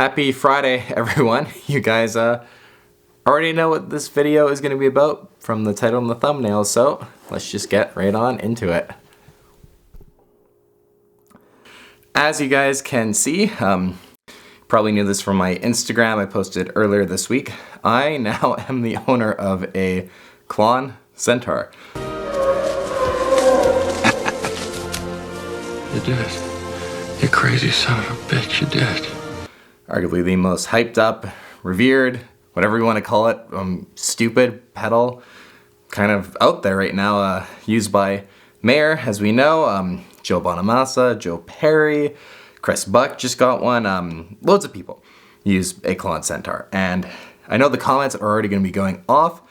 Happy Friday, everyone. You guys already know what this video is going to be about from the title and the thumbnail, so let's just get right on into it. As you guys can see, probably knew this from my Instagram I posted earlier this week, I now am the owner of a Klon Centaur. You did. You crazy son of a bitch, you did. Arguably the most hyped up, revered, whatever you want to call it, stupid pedal kind of out there right now, used by Mayer, as we know, Joe Bonamassa, Joe Perry, Chris Buck just got one, loads of people use a Klon Centaur, and I know the comments are already going to be going off,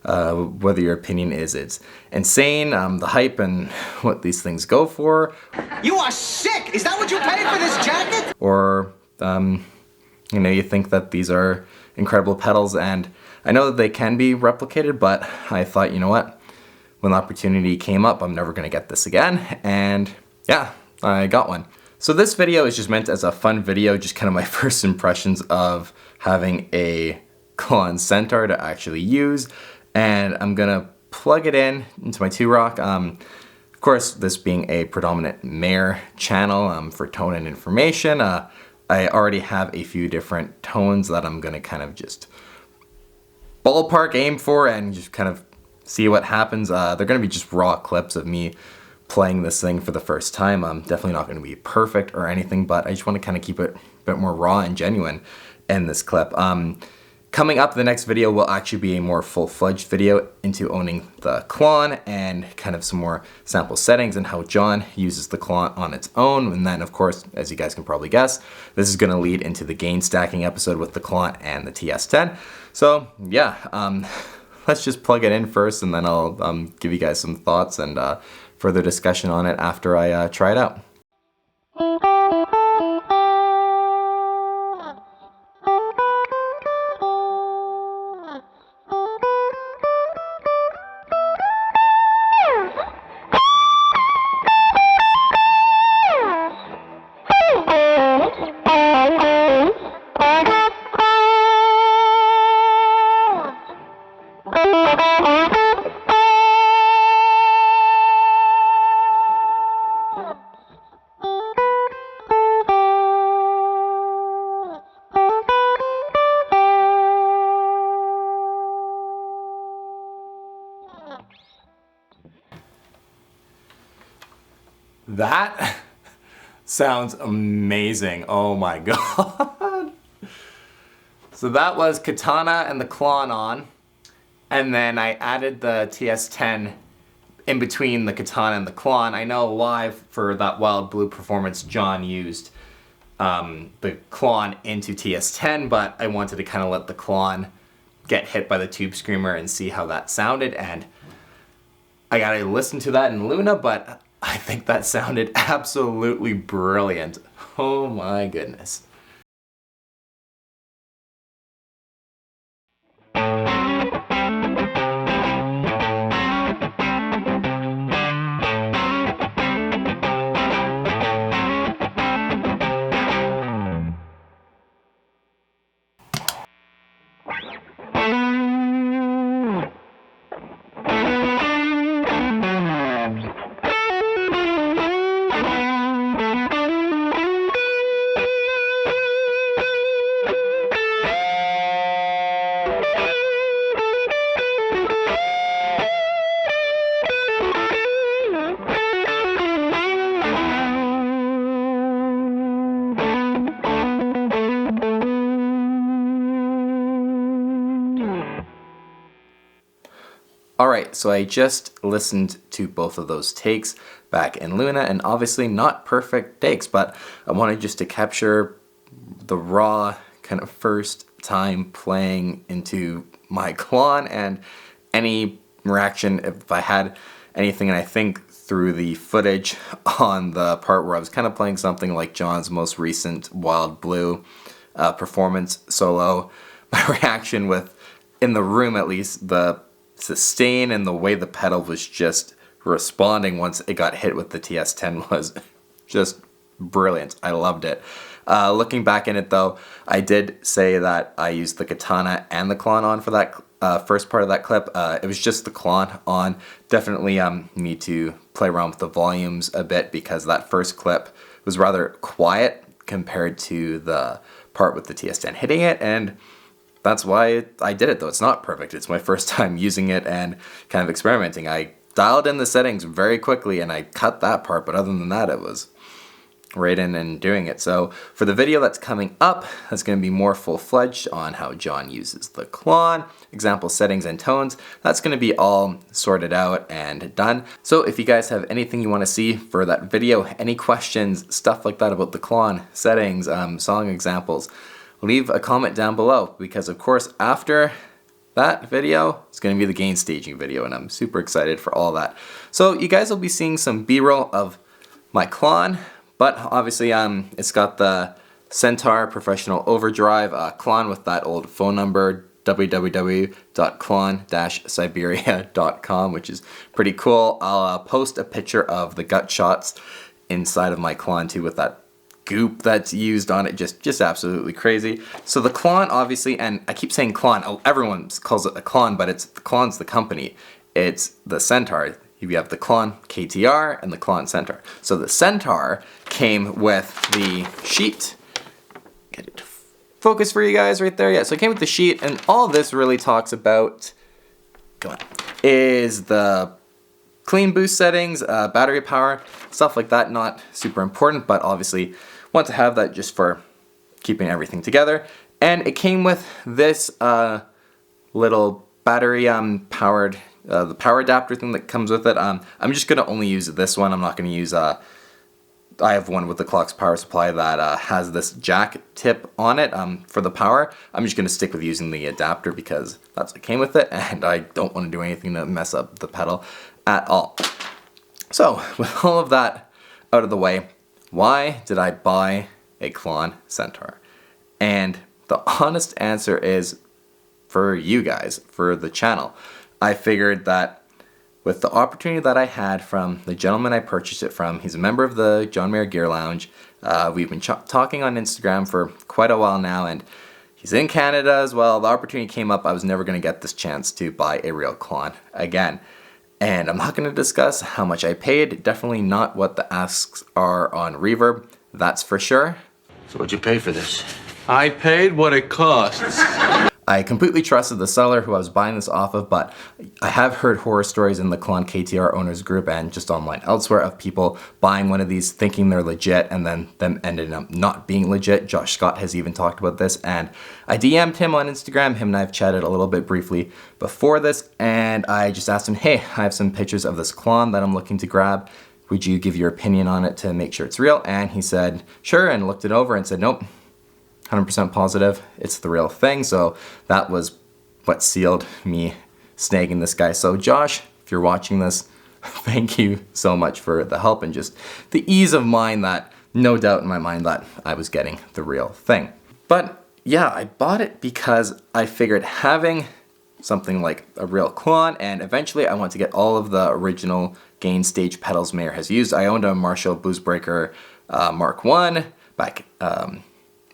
whether your opinion is it's insane, the hype and what these things go for. You are sick! Is that what you paid for this jacket? Or, you know, you think that these are incredible pedals, and I know that they can be replicated, but I thought, you know what, when the opportunity came up, I'm never going to get this again, and yeah, I got one. So this video is just meant as a fun video, just kind of my first impressions of having a Klon Centaur to actually use, and I'm gonna plug it into my Two-Rock. Of course, this being a predominant Mayer channel for tone and information, I already have a few different tones that I'm gonna kind of just ballpark aim for and just kind of see what happens. They're gonna be just raw clips of me playing this thing for the first time. I'm definitely not gonna be perfect or anything, but I just wanna kind of keep it a bit more raw and genuine in this clip. Coming up, the next video will actually be a more full-fledged video into owning the Klon and kind of some more sample settings and how John uses the Klon on its own. And then, of course, as you guys can probably guess, this is going to lead into the gain stacking episode with the Klon and the TS10. So, yeah, let's just plug it in first, and then I'll give you guys some thoughts and further discussion on it after I try it out. That sounds amazing. Oh my god. So that was Katana and the Klon on, and then I added the TS10 in between the Katana and the Klon. I know live for that Wild Blue performance, John used the Klon into TS10, but I wanted to kind of let the Klon get hit by the Tube Screamer and see how that sounded, and I gotta listen to that in Luna, but I think that sounded absolutely brilliant. Oh my goodness. Alright, so I just listened to both of those takes back in Luna, and obviously not perfect takes, but I wanted just to capture the raw kind of first time playing into my Klon and any reaction if I had anything. And I think through the footage on the part where I was kind of playing something like John's most recent Wild Blue performance solo, my reaction with, in the room at least, the sustain and the way the pedal was just responding once it got hit with the TS10 was just brilliant. I loved it. Looking back in it though, I did say that I used the Katana and the Klon on for that first part of that clip. It was just the Klon on. Definitely need to play around with the volumes a bit because that first clip was rather quiet compared to the part with the TS10 hitting it, and that's why I did it though. It's not perfect. It's my first time using it and kind of experimenting. I dialed in the settings very quickly and I cut that part, but other than that it was right in and doing it. So for the video that's coming up, that's going to be more full-fledged on how John uses the Klon, example settings and tones. That's going to be all sorted out and done. So if you guys have anything you want to see for that video, any questions, stuff like that about the Klon, settings, song examples, leave a comment down below, because of course after that video is going to be the gain staging video, and I'm super excited for all that. So you guys will be seeing some B-roll of my Klon. But obviously it's got the Centaur Professional Overdrive Klon with that old phone number, www.klon-siberia.com, which is pretty cool. I'll post a picture of the gut shots inside of my Klon too, with that goop that's used on it, just absolutely crazy. So the Klon obviously, and I keep saying Klon, everyone calls it a Klon, but the Klon's the company. It's the Centaur. You have the Klon KTR and the Klon Centaur. So the Centaur came with the sheet. Get it to focus for you guys right there. Yeah, so it came with the sheet, and all this really talks about, go on, is the clean boost settings, battery power, stuff like that. Not super important, but obviously want to have that just for keeping everything together. And it came with this little battery powered the power adapter thing that comes with it. I'm just going to only use this one. I'm not going to use, I have one with the Clocks power supply that has this jack tip on it for the power. I'm just going to stick with using the adapter because that's what came with it, and I don't want to do anything to mess up the pedal at all. So with all of that out of the way, why did I buy a Klon Centaur? And the honest answer is for you guys, for the channel. I figured that with the opportunity that I had from the gentleman I purchased it from, he's a member of the John Mayer Gear Lounge. We've been talking on Instagram for quite a while now, and he's in Canada as well. The opportunity came up. I was never going to get this chance to buy a real Klon again. And I'm not going to discuss how much I paid. Definitely not what the asks are on Reverb. That's for sure. So what'd you pay for this? I paid what it costs. I completely trusted the seller who I was buying this off of, but I have heard horror stories in the Klon KTR owners group and just online elsewhere of people buying one of these thinking they're legit and then them ended up not being legit. Josh Scott has even talked about this, and I DM'd him on Instagram. Him and I have chatted a little bit briefly before this, and I just asked him, hey, I have some pictures of this Klon that I'm looking to grab. Would you give your opinion on it to make sure it's real? And he said, sure, and looked it over and said, nope. 100% positive it's the real thing. So that was what sealed me snagging this guy. So Josh, if you're watching this, thank you so much for the help and just the ease of mind that no doubt in my mind that I was getting the real thing. But yeah, I bought it because I figured having something like a real Klon, and eventually I want to get all of the original gain stage pedals Mayer has used. I owned a Marshall Bluesbreaker Mark 1 back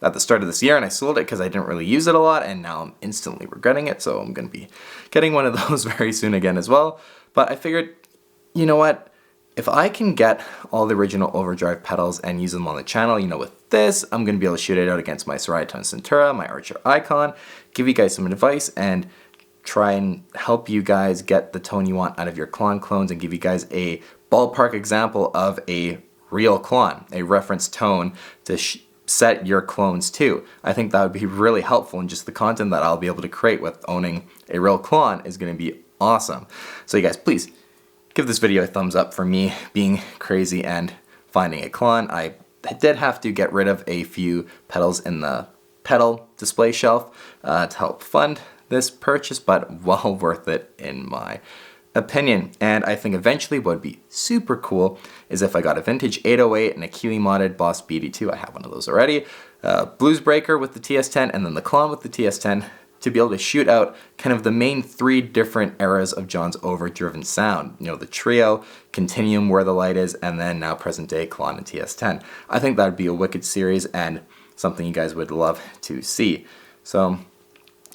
at the start of this year, and I sold it because I didn't really use it a lot, and now I'm instantly regretting it, so I'm going to be getting one of those very soon again as well. But I figured, you know what, if I can get all the original overdrive pedals and use them on the channel, you know, with this, I'm going to be able to shoot it out against my Seraton Centura, my Archer Icon, give you guys some advice, and try and help you guys get the tone you want out of your Klon clones, and give you guys a ballpark example of a real Klon, a reference tone to set your clones to. I think that would be really helpful, and just the content that I'll be able to create with owning a real Klon is going to be awesome. So you guys, please give this video a thumbs up for me being crazy and finding a Klon. I did have to get rid of a few pedals in the pedal display shelf to help fund this purchase, but well worth it in my opinion. And I think eventually what would be super cool is if I got a vintage 808 and a Kiwi modded Boss BD2, I have one of those already, Bluesbreaker with the TS10, and then the Klon with the TS10, to be able to shoot out kind of the main three different eras of John's overdriven sound. You know, the Trio, Continuum, Where the Light Is, and then now present day Klon and TS10. I think that would be a wicked series, and something you guys would love to see. So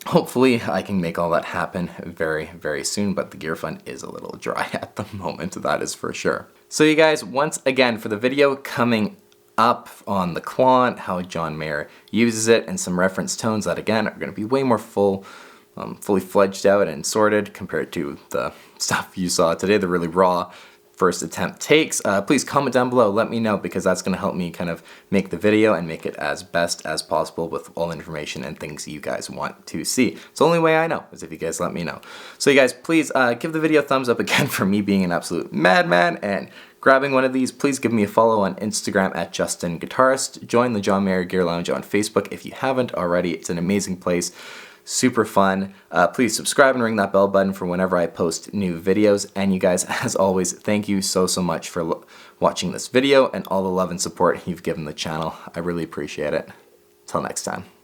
hopefully I can make all that happen very, very soon, but the gear fund is a little dry at the moment, that is for sure. So you guys, once again, for the video coming up on the Quant, how John Mayer uses it, and some reference tones that again are going to be way more fully fledged out and sorted compared to the stuff you saw today, the really raw first attempt takes. Please comment down below, let me know, because that's going to help me kind of make the video and make it as best as possible with all information and things you guys want to see. It's the only way I know is if you guys let me know. So you guys, please give the video a thumbs up again for me being an absolute madman and grabbing one of these. Please give me a follow on Instagram at Justin Guitarist. Join the John Mayer Gear Lounge on Facebook if you haven't already. It's an amazing place. Super fun. Please subscribe and ring that bell button for whenever I post new videos. And you guys, as always, thank you so much for watching this video and all the love and support you've given the channel. I really appreciate it. Till next time.